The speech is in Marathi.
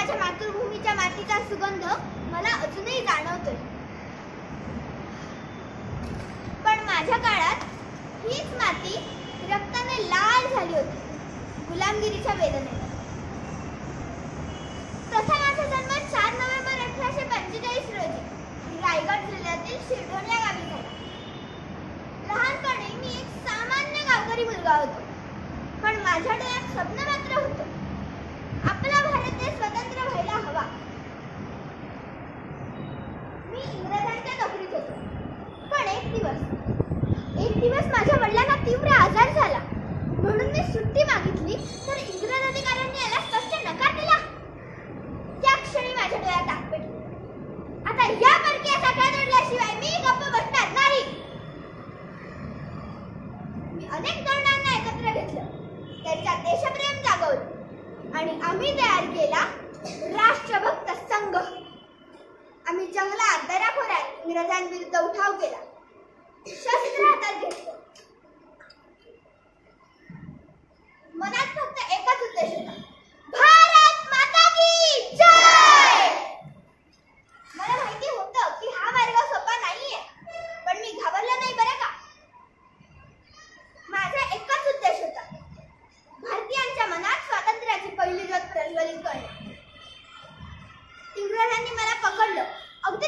माझ्या मातृभूमीच्या मातीचा सुगंध मला अजूनही जाणवतोय. पण माझ्या काळात हीच माती रक्ताने लाल झाली होती, गुलामगिरीच्या वेदनेने. तसा माझा जन्म 4 नोव्हेंबर 1845 रोजी रायगड जिल्ह्यातील शिरढोण या गावी झाला. लहानपणी मी एक सामान्य गावकरी मुलगा होतो, पण माझ्या डोळ्यात स्वप्न मात्र होतं. आपला भारत देश स्वतंत्र व्हायला हवा. मी इंग्रजांच्या नोकरीत होतो. पण एक दिवस माझ्या वडिलांना तीव्र आजार झाला, म्हणून मी सुट्टी मागितली तर इंग्रज अधिकाऱ्यांनी याला स्पष्ट नकार दिला. त्या क्षणी माझ्या डोळ्यात आग पेटली. आता या परकीय साखळ्या तोडल्याशिवाय मी गप्प बसणार नाही. मी अनेक तरुणांना एकत्र घेतलं, त्यांच्यात देशप्रेम जागवलं आणि आम्ही तयार केला राष्ट्रभक्त संघ. आम्ही जंगलात दऱ्याखोऱ्यात इंग्रजांविरुद्ध उठाव केला, शस्त्र हातात घेतलं. मनात फक्त एकच उद्देश होता, भारत माता की जय. मला माहिती होतं की हा मार्ग सोपा नाहीये, पण मी घाबरलो नाही बरं का. माझा एकच उद्देश होता, भारतीयांच्या मनात स्वातंत्र्याची पहिली ज्योत प्रज्वलित करणे. इंग्रजांनी मला पकडलं, अगदी